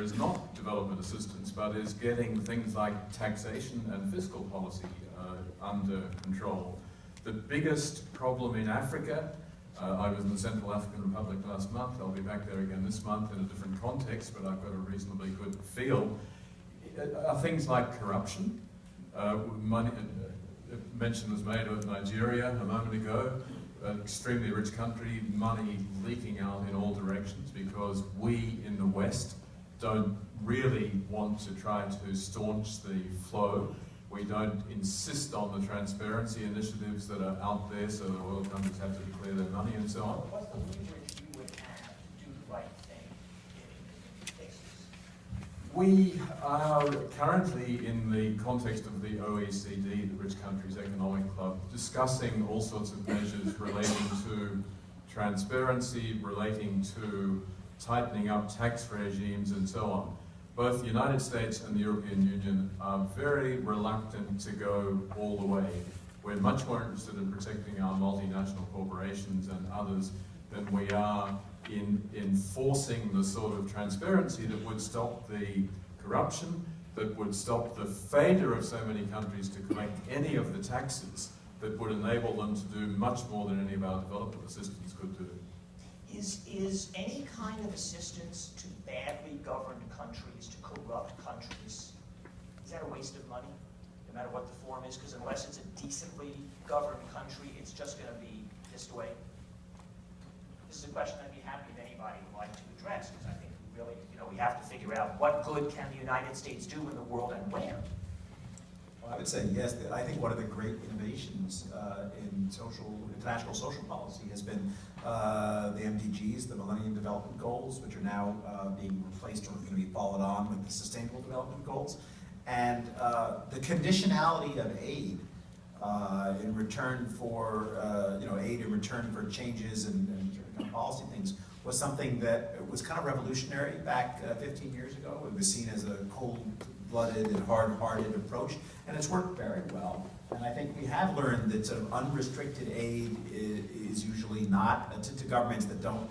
is not development assistance, but is getting things like taxation and fiscal policy under control. The biggest problem in Africa, I was in the Central African Republic last month, I'll be back there again this month in a different context, but I've got a reasonably good feel, are things like corruption. Money, mention was made of Nigeria a moment ago, an extremely rich country, money leaking out in all directions because we in the West don't really want to try to staunch the flow. We don't insist on the transparency initiatives that are out there so that oil companies have to declare their money and so on. What's the leverage you would have to do the right thing in cases? We are currently, in the context of the OECD, the Rich Countries Economic Club, discussing all sorts of measures relating to transparency, relating to tightening up tax regimes and so on. Both the United States and the European Union are very reluctant to go all the way. We're much more interested in protecting our multinational corporations and others than we are in enforcing the sort of transparency that would stop the corruption, that would stop the failure of so many countries to collect any of the taxes that would enable them to do much more than any of our development assistance could do. Is any kind of assistance to badly governed countries, to corrupt countries, is that a waste of money, no matter what the form is? Because unless it's a decently governed country, it's just going to be this way. This is a question I'd be happy if anybody would like to address, because I think we really, we have to figure out what good can the United States do in the world and where. Well, I would say yes. I think one of the great innovations in international social policy has been the MDGs, the Millennium Development Goals, which are now being replaced or going to be followed on with the Sustainable Development Goals. And the conditionality of aid in return for, aid in return for changes and policy things was something that was kind of revolutionary back 15 years ago. It was seen as a cold-blooded and hard-hearted approach, and it's worked very well. And I think we have learned that sort of unrestricted aid is usually not, to governments that don't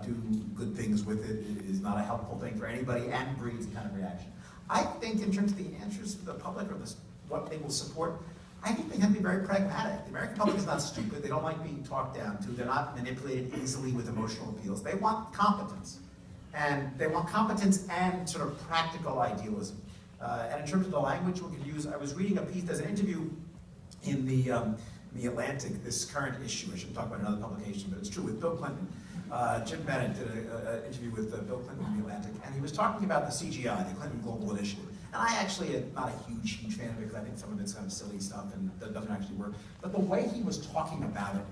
do good things with it, is not a helpful thing for anybody and breeds a kind of reaction. I think in terms of the answers to the public or what they will support, I think they have to be very pragmatic. The American public is not stupid. They don't like being talked down to. They're not manipulated easily with emotional appeals. They want competence. And they want competence and sort of practical idealism. And in terms of the language we can use, I was reading a piece, there's an interview in the Atlantic, this current issue, I shouldn't talk about another publication, but it's true, with Bill Clinton. Jim Bennett did an interview with Bill Clinton in the Atlantic, and he was talking about the CGI, the Clinton Global Initiative. And I actually am not a huge fan of it, because I think some of it's kind of silly stuff and that doesn't actually work. But the way he was talking about it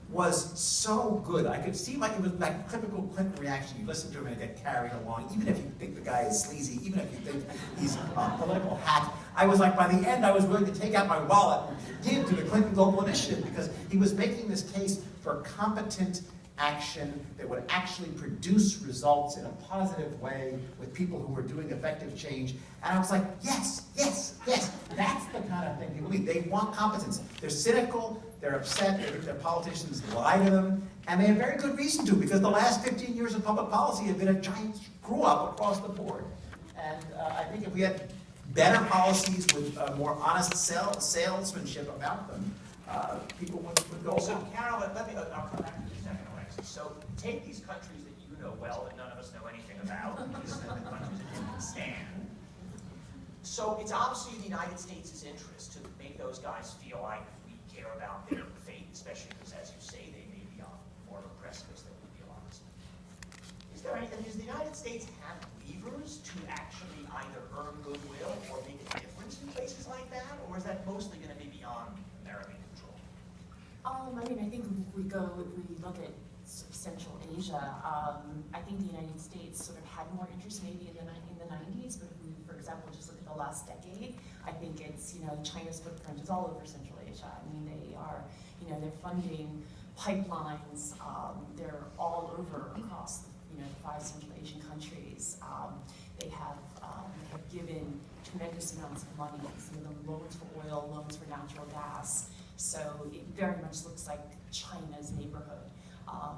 was so good. I could see like it was like typical Clinton reaction. You listen to him and get carried along, even if you think the guy is sleazy, even if you think he's a political hack. I was like, by the end, I was willing to take out my wallet and give to the Clinton Global Initiative, because he was making this case for competent action that would actually produce results in a positive way with people who were doing effective change. And I was like, yes, yes, yes, that's the kind of thing people need. They want competence. They're cynical, they're upset, they think their politicians lie to them, and they have very good reason to, because the last 15 years of public policy have been a giant screw-up across the board. And I think if we had better policies with more honest salesmanship about them, people would go. So, Carol, I'll come back to you in a second, Alexis. So, take these countries that you know well that none of us know anything about, these are the countries that didn't stand. So, it's obviously in the United States' interest to make those guys feel like we care about their fate, especially because, as you say, they may be on more of a precipice than we realize. Is there anything, does the United States have levers to actually either earn goodwill or make a difference in places like that, or is that mostly going to be beyond American control? I mean, I think if we look at sort of Central Asia, I think the United States sort of had more interest maybe in the 90s, but if we, for example, just look at the last decade, I think it's, China's footprint is all over Central Asia. I mean, they are, they're funding pipelines, they're all over across, the 5 Central Asian countries. They have given tremendous amounts of money, some of them loans for oil, loans for natural gas. So it very much looks like China's neighborhood.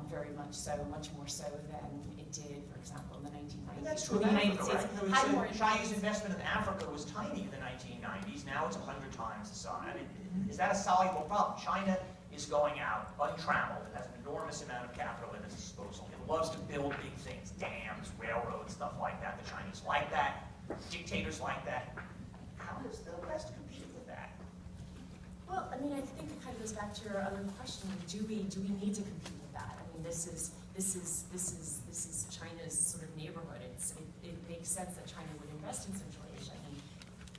very much so, much more so than it did, for example, in the 1990s. And that's true The of United Africa, States right? There was had more Chinese investment in Africa was tiny in the 1990s. Now it's 100 times the size. I mean, is that a soluble problem? China is going out untrammeled. It has an enormous amount of capital at its disposal. It loves to build big things, dams, railroads, stuff like that. The Chinese like that. Dictators like that. How does the West compete with that? Well, I mean, I think it kind of goes back to your other question. Do we need to compete with that? I mean, this is China's sort of neighborhood. It makes sense that China would invest in Central Asia. I mean,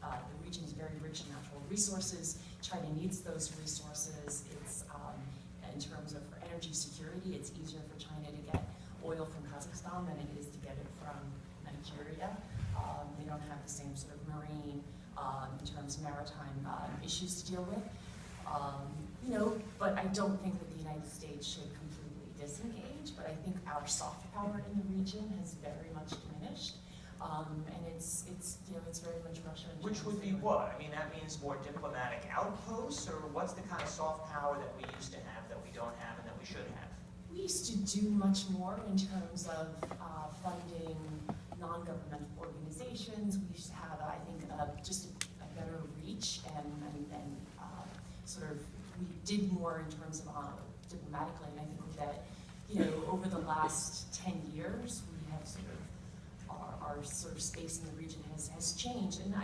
the region is very rich in natural resources. China needs those resources. It's in terms of for energy security, it's easier for China to get oil from Kazakhstan than it is to get it from Nigeria. They don't have the same sort of marine, in terms of maritime issues to deal with. But I don't think that the United States should completely disengage, but I think our soft power in the region has very much diminished. And it's very much Russia and China. Which would be what? I mean, that means more diplomatic outposts, or what's the kind of soft power that we used to have that we don't have and that we should have? We used to do much more in terms of funding non-governmental organizations. We used to have, I think, just a better reach and sort of, we did more in terms of diplomatically, and I think that, over the last 10 years, we have sort of, our sort of space in the region has changed, and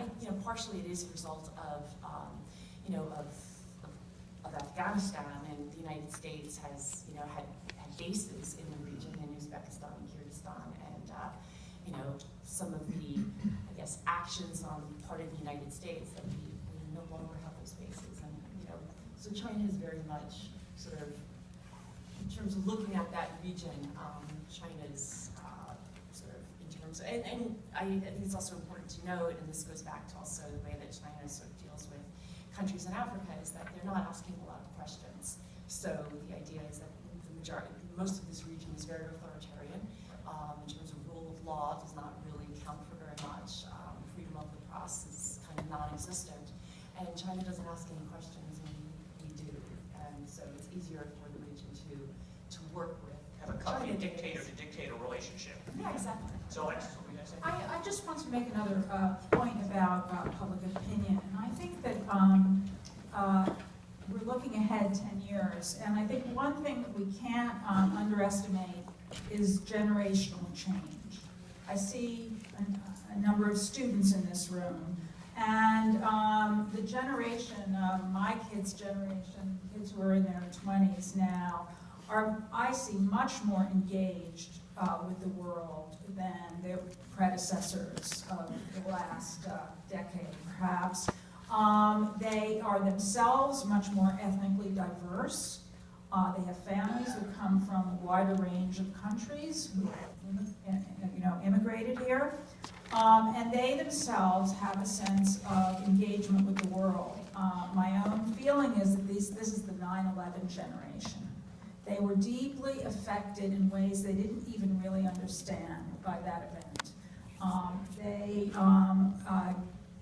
partially it is a result of, of Afghanistan, and the United States has, had bases in the region, in Uzbekistan and Kyrgyzstan, and, some of the, I guess, actions on part of the United States that we no longer have those bases, and, so China is very much sort of, in terms of looking at that region, China's sort of in terms of, and I think it's also important to note, and this goes back to also the way that China sort of deals with countries in Africa, is that they're not asking a lot of questions. So the idea is that most of this region is very authoritarian. In terms of rule of law, does not really count for very much. Freedom of the press is kind of non-existent. And China doesn't ask any questions, and we do. And so it's easier for the region to work with. Have a country dictator-to-dictator relationship. Yeah, exactly. So, Alexis, what were you going to say? I just want to make another point about public opinion. And I think that we're looking ahead 10 years. And I think one thing that we can't underestimate is generational change. I see a number of students in this room. And the generation, my kids' generation, kids who are in their 20s now, I see much more engaged with the world than their predecessors of the last decade, perhaps. They are themselves much more ethnically diverse. They have families who come from a wider range of countries who immigrated here. And they themselves have a sense of engagement with the world. My own feeling is that this is the 9/11 generation. They were deeply affected in ways they didn't even really understand by that event. They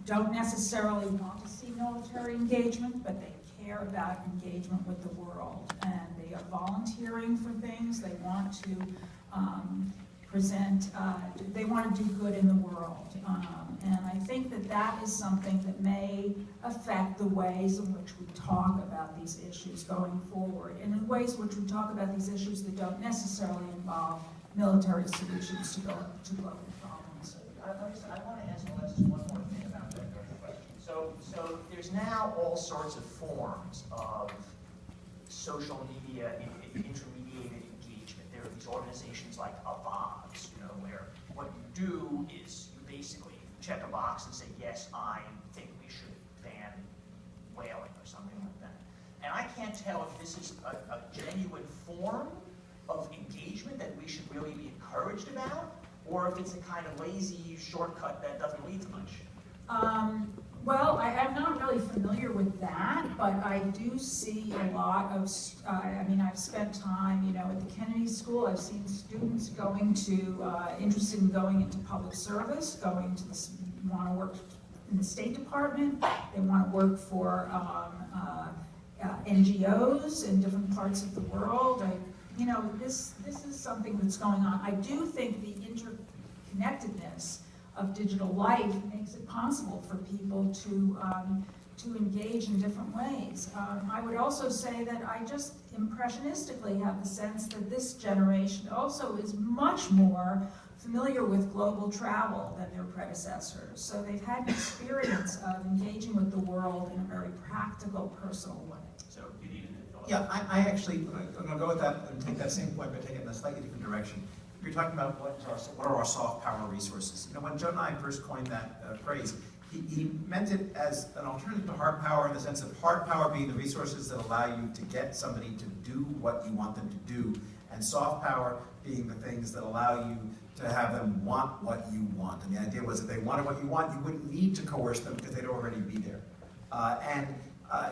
don't necessarily want to see military engagement, but they care about engagement with the world. And they are volunteering for things. They want to they want to do good in the world. And I think that that is something that may affect the ways in which we talk about these issues going forward, and in ways in which we talk about these issues that don't necessarily involve military solutions to global problems. I want to ask Alexis one more thing about that question. So there's now all sorts of forms of social media intermediated engagement. There are these organizations like Avaz, where what you do is you basically check a box and say, yes, I think we should ban whaling or something like that. And I can't tell if this is a genuine form of engagement that we should really be encouraged about, or if it's a kind of lazy shortcut that doesn't lead to much. Well, I'm not really familiar with that, but I do see a lot of, I've spent time, at the Kennedy School. I've seen students interested in going into public service, want to work in the State Department. They want to work for NGOs in different parts of the world. you know, this is something that's going on. I do think the interconnectedness of digital life makes it possible for people to engage in different ways. I would also say that I just impressionistically have the sense that this generation also is much more familiar with global travel than their predecessors. So they've had an experience of engaging with the world in a very practical, personal way. So you need to Yeah, I actually, I'm going to go with that and take that same point, but take it in a slightly different direction. You're talking about what are our soft power resources. You know, when Joe and I first coined that phrase, he meant it as an alternative to hard power in the sense of hard power being the resources that allow you to get somebody to do what you want them to do, and soft power being the things that allow you to have them want what you want. And the idea was if they wanted what you want, you wouldn't need to coerce them because they'd already be there.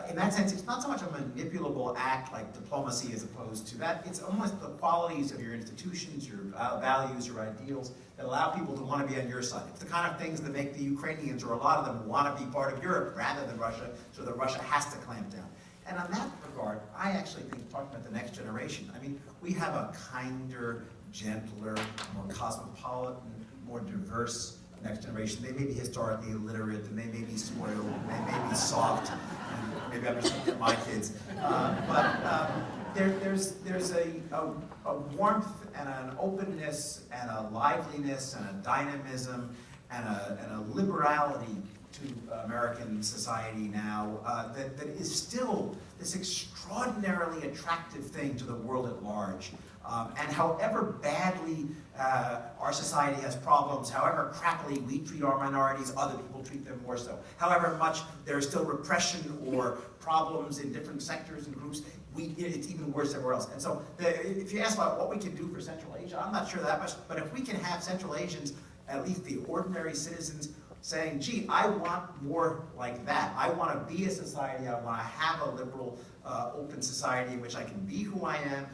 In that sense, it's not so much a manipulable act like diplomacy as opposed to that. It's almost the qualities of your institutions, your values, your ideals that allow people to want to be on your side. It's the kind of things that make the Ukrainians, or a lot of them, want to be part of Europe rather than Russia, so that Russia has to clamp down. And on that regard, I actually think, talking about the next generation, I mean, we have a kinder, gentler, more cosmopolitan, more diverse next generation. They may be historically illiterate, and they may be spoiled, and they may be soft, and maybe I'm just looking at my kids. There's a warmth and an openness and a liveliness and a dynamism and a liberality to American society now that is still this extraordinarily attractive thing to the world at large. And however badly our society has problems, however crappily we treat our minorities, other people treat them more so. However much there is still repression or problems in different sectors and groups, it's even worse everywhere else. And so if you ask about what we can do for Central Asia, I'm not sure that much, but if we can have Central Asians, at least the ordinary citizens, saying, gee, I want more like that. I want to be a society, I want to have a liberal, open society in which I can be who I am.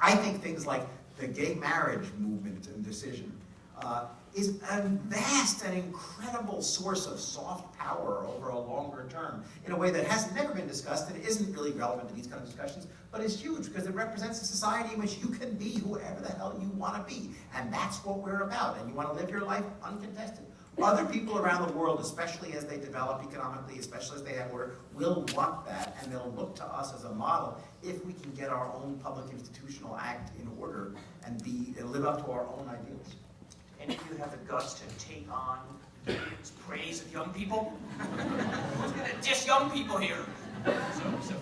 I think things like the gay marriage movement and decision is a vast and incredible source of soft power over a longer term in a way that has never been discussed and isn't really relevant to these kind of discussions, but is huge because it represents a society in which you can be whoever the hell you want to be. And that's what we're about. And you want to live your life uncontested. Other people around the world, especially as they develop economically, especially as they have order, will want that, and they'll look to us as a model if we can get our own public institutional act in order and live up to our own ideals. Any of you have the guts to take on Gideon's praise of young people? Who's going to diss young people here? So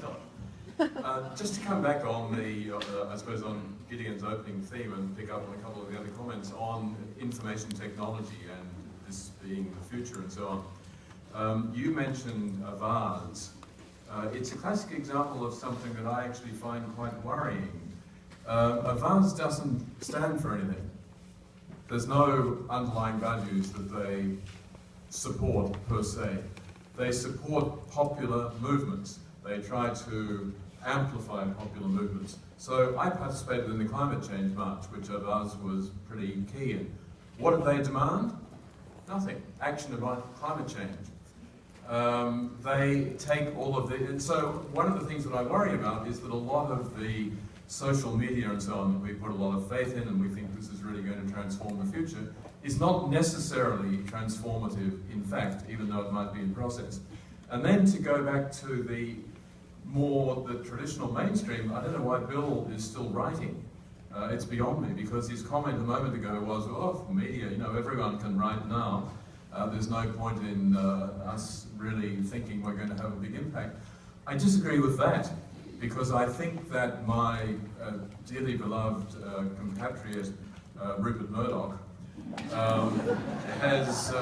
Philip. Just to come back on I suppose on Gideon's opening theme and pick up on a couple of the other comments on information technology and this being the future and so on. You mentioned a vase. It's a classic example of something that I actually find quite worrying. A vase doesn't stand for anything. There's no underlying values that they support per se. They support popular movements. They try to amplify popular movements. So I participated in the climate change march, which a vase was pretty key in. What did they demand? Nothing. Action about climate change. They take all of the, and so one of the things that I worry about is that a lot of the social media and so on that we put a lot of faith in and we think this is really going to transform the future is not necessarily transformative in fact, even though it might be in process. And then to go back to the traditional mainstream, I don't know why Bill is still writing. It's beyond me, because his comment a moment ago was, oh, media, you know, everyone can write now. There's no point in us really thinking we're going to have a big impact. I disagree with that, because I think that my dearly beloved compatriot, Rupert Murdoch, has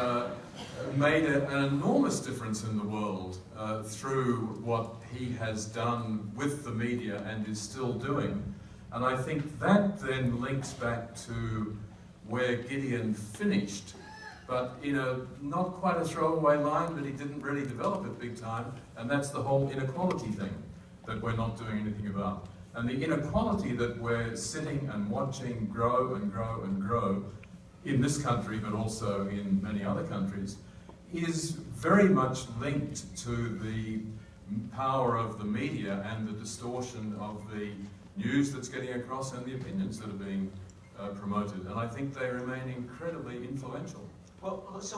made an enormous difference in the world through what he has done with the media and is still doing. And I think that then links back to where Gideon finished, but in a not quite a throwaway line, but he didn't really develop it big time, and that's the whole inequality thing that we're not doing anything about. And the inequality that we're sitting and watching grow and grow and grow in this country, but also in many other countries, is very much linked to the power of the media and the distortion of the news that's getting across and the opinions that are being promoted. And I think they remain incredibly influential. Well, so